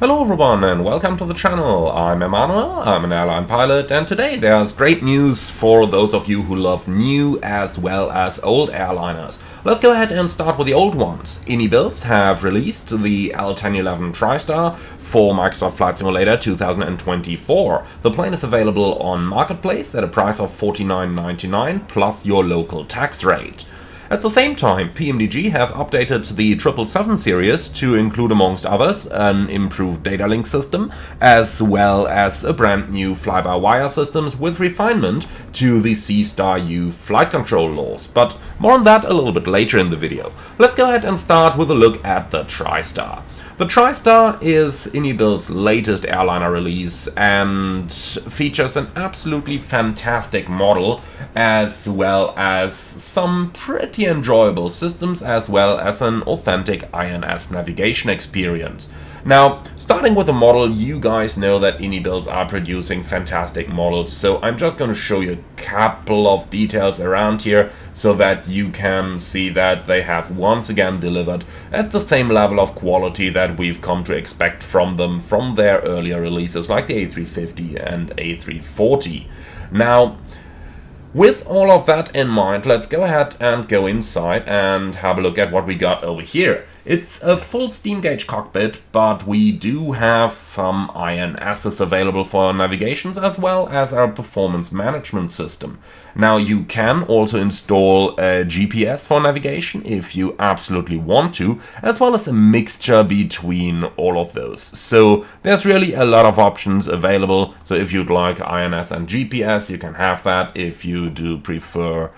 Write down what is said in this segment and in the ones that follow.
Hello everyone and welcome to the channel. I'm Emmanuel, I'm an airline pilot, and today there's great news for those of you who love new as well as old airliners. Let's go ahead and start with the old ones. iniBuilds have released the L1011 Tristar for Microsoft Flight Simulator 2024. The plane is available on Marketplace at a price of $49.99 plus your local tax rate. At the same time, PMDG have updated the 777 series to include, amongst others, an improved data link system, as well as a brand new fly-by-wire systems with refinement to the C*U flight control laws. But more on that a little bit later in the video. Let's go ahead and start with a look at the Tristar. The Tristar is iniBuilds' latest airliner release and features an absolutely fantastic model, as well as some pretty enjoyable systems, as well as an authentic INS navigation experience. Now, starting with the model, you guys know that iniBuilds are producing fantastic models, so I'm just going to show you a couple of details around here so that you can see that they have once again delivered at the same level of quality that we've come to expect from them from their earlier releases like the A350 and A340. Now, with all of that in mind, let's go ahead and go inside and have a look at what we got over here. It's a full steam gauge cockpit, but we do have some INSs available for navigations as well as our performance management system. Now, you can also install a GPS for navigation if you absolutely want to, as well as a mixture between all of those. So there's really a lot of options available. So if you'd like INS and GPS, you can have that. If you do prefer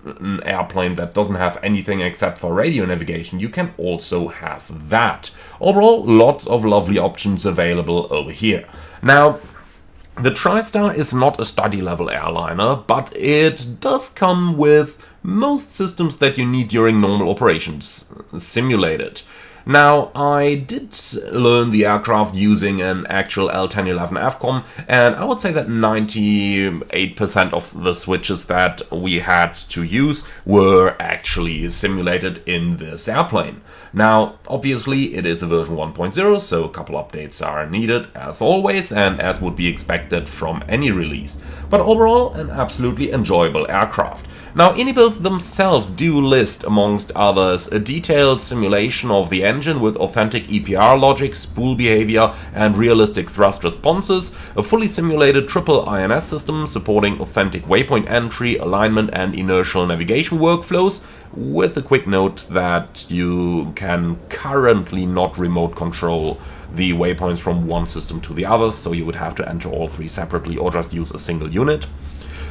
an airplane that doesn't have anything except for radio navigation, you can also have that. Overall, lots of lovely options available over here. Now, the Tristar is not a study level airliner, but it does come with most systems that you need during normal operations simulated. Now, I did learn the aircraft using an actual L1011 FCOM, and I would say that 98% of the switches that we had to use were actually simulated in this airplane. Now, obviously, it is a version 1.0, so a couple updates are needed, as always, and as would be expected from any release. But overall, an absolutely enjoyable aircraft. Now, iniBuilds themselves do list, amongst others, a detailed simulation of the engine with authentic EPR logic, spool behavior, and realistic thrust responses, a fully simulated triple INS system supporting authentic waypoint entry, alignment, and inertial navigation workflows, with a quick note that you can currently not remote control the waypoints from one system to the other, so you would have to enter all three separately or just use a single unit.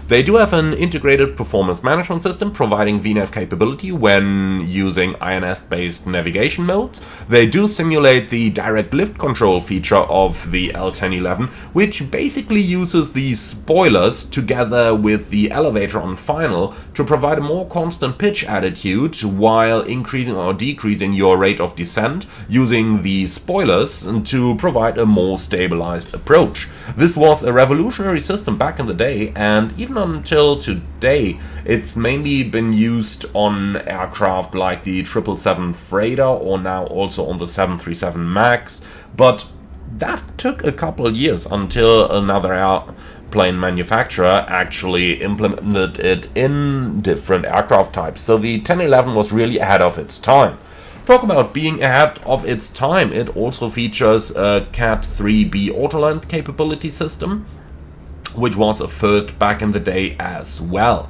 They do have an integrated performance management system providing VNAV capability when using INS-based navigation modes. They do simulate the direct lift control feature of the L1011, which basically uses these spoilers together with the elevator on final to provide a more constant pitch attitude while increasing or decreasing your rate of descent using the spoilers to provide a more stabilized approach. This was a revolutionary system back in the day, and even until today, it's mainly been used on aircraft like the 777 Freighter or now also on the 737 MAX, but that took a couple of years until another airplane manufacturer actually implemented it in different aircraft types. So the 1011 was really ahead of its time. Talk about being ahead of its time, it also features a Cat 3B autoland capability system, which was a first back in the day as well.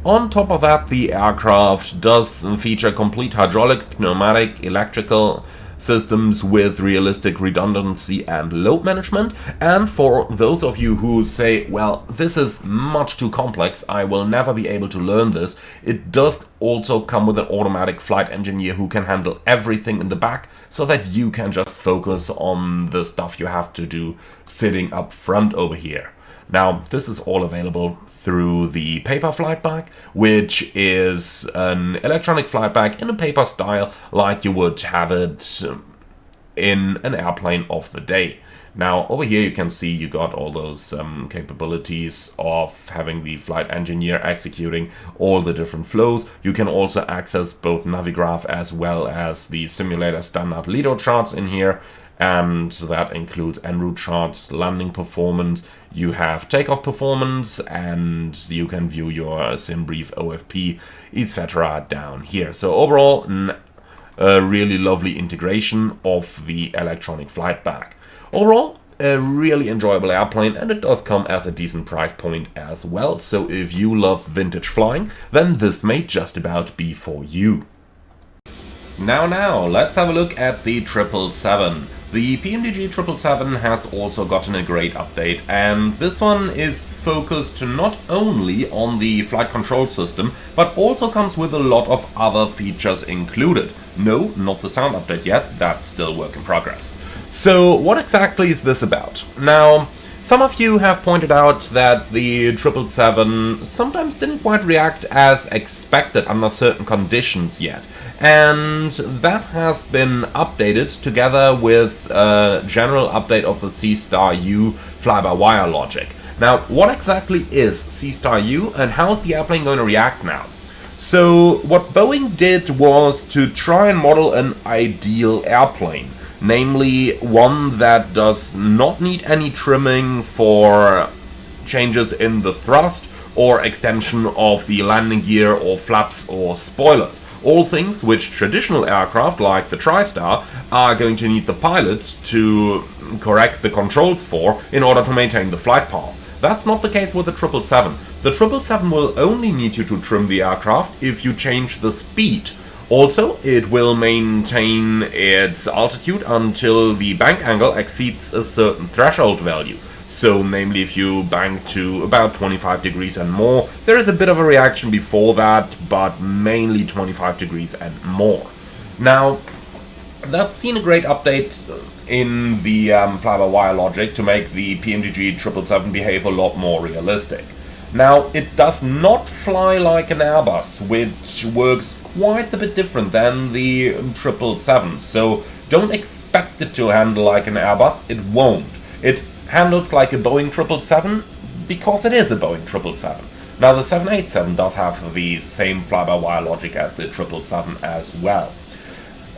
On top of that, the aircraft does feature complete hydraulic, pneumatic, electrical systems with realistic redundancy and load management. And for those of you who say, well, this is much too complex, I will never be able to learn this, it does also come with an automatic flight engineer who can handle everything in the back so that you can just focus on the stuff you have to do sitting up front over here. Now, this is all available through the paper flight bag, which is an electronic flight bag in a paper style like you would have it in an airplane of the day. Now, over here you can see you got all those capabilities of having the flight engineer executing all the different flows. You can also access both Navigraph as well as the simulator standard Lido charts in here. and that includes en route charts, landing performance, you have takeoff performance, and you can view your sim brief, OFP, etc. down here. So overall, a really lovely integration of the electronic flight bag. Overall, a really enjoyable airplane, and it does come at a decent price point as well, so if you love vintage flying, then this may just about be for you. Now, let's have a look at the 777. The PMDG 777 has also gotten a great update, and this one is focused not only on the flight control system, but also comes with a lot of other features included. No, not the sound update yet, that's still work in progress. So what exactly is this about? Now, some of you have pointed out that the 777 sometimes didn't quite react as expected under certain conditions yet, and that has been updated together with a general update of the C*U fly-by-wire logic. Now, what exactly is C*U and how is the airplane going to react now? So, what Boeing did was to try and model an ideal airplane. Namely, one that does not need any trimming for changes in the thrust or extension of the landing gear or flaps or spoilers. All things which traditional aircraft like the Tristar are going to need the pilot to correct the controls for in order to maintain the flight path. That's not the case with the 777. The 777 will only need you to trim the aircraft if you change the speed. Also, it will maintain its altitude until the bank angle exceeds a certain threshold value. So, namely, if you bank to about 25 degrees and more, there is a bit of a reaction before that, but mainly 25 degrees and more. Now, that's seen a great update in the fly-by-wire logic to make the PMDG 777 behave a lot more realistic. Now, it does not fly like an Airbus, which works quite a bit different than the 777, so don't expect it to handle like an Airbus, it won't. It handles like a Boeing 777 because it is a Boeing 777. Now, the 787 does have the same fly-by-wire logic as the 777 as well.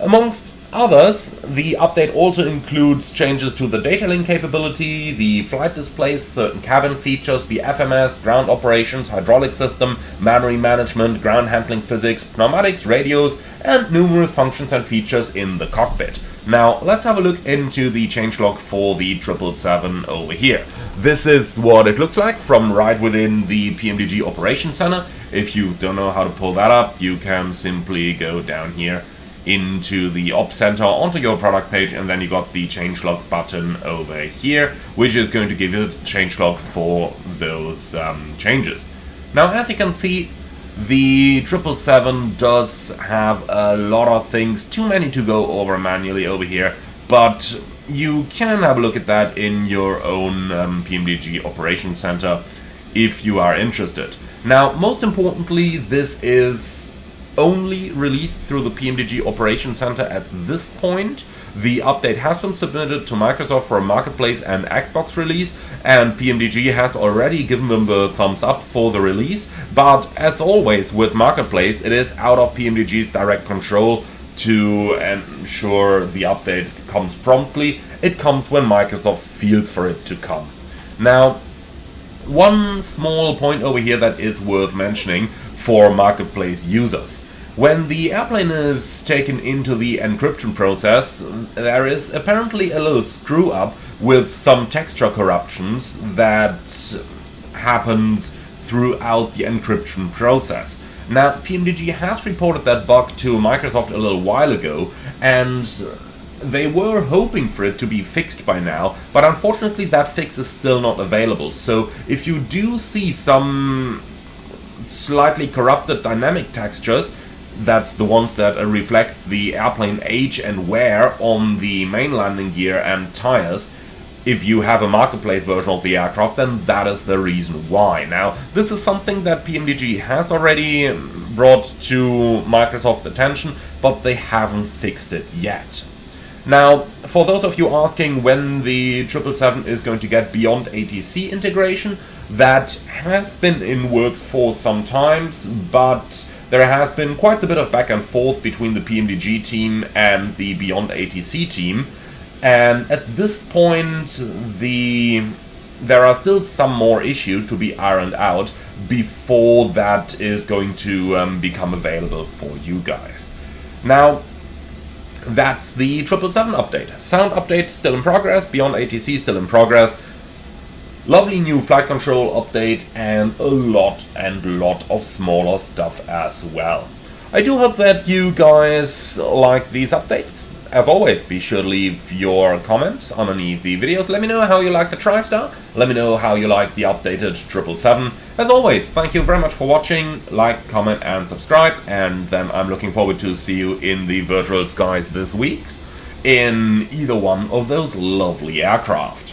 Amongst others, the update also includes changes to the data link capability, the flight displays, certain cabin features, the FMS, ground operations, hydraulic system, memory management, ground handling physics, pneumatics, radios, and numerous functions and features in the cockpit. Now, let's have a look into the changelog for the 777 over here. This is what it looks like from right within the PMDG Operations Center. If you don't know how to pull that up, you can simply go down here into the Ops Center onto your product page, and then you got the changelog button over here, which is going to give you the changelog for those changes. Now, as you can see, the 777 does have a lot of things, too many to go over manually over here, but you can have a look at that in your own PMDG Operations Center if you are interested. Now, most importantly, this is only released through the PMDG Operations Center at this point. The update has been submitted to Microsoft for a Marketplace and Xbox release, and PMDG has already given them the thumbs up for the release, but as always with Marketplace, it is out of PMDG's direct control to ensure the update comes promptly. It comes when Microsoft feels for it to come. Now, one small point over here that is worth mentioning for Marketplace users. When the airplane is taken into the encryption process, there is apparently a little screw up with some texture corruptions that happens throughout the encryption process. Now, PMDG has reported that bug to Microsoft a little while ago, and they were hoping for it to be fixed by now, but unfortunately that fix is still not available. So if you do see some slightly corrupted dynamic textures, that's the ones that reflect the airplane age and wear on the main landing gear and tires. If you have a Marketplace version of the aircraft, then that is the reason why. Now, this is something that PMDG has already brought to Microsoft's attention, but they haven't fixed it yet. Now, for those of you asking when the 777 is going to get beyond ATC integration, that has been in works for some times, but there has been quite a bit of back and forth between the PMDG team and the Beyond ATC team, And at this point, there are still some more issues to be ironed out before that is going to become available for you guys. Now, that's the 777 update. Sound update still in progress, Beyond ATC still in progress. Lovely new flight control update and a lot of smaller stuff as well. I do hope that you guys like these updates. As always, be sure to leave your comments underneath the videos. Let me know how you like the Tristar. Let me know how you like the updated 777. As always, thank you very much for watching. Like, comment, and subscribe. And then I'm looking forward to see you in the virtual skies this week in either one of those lovely aircraft.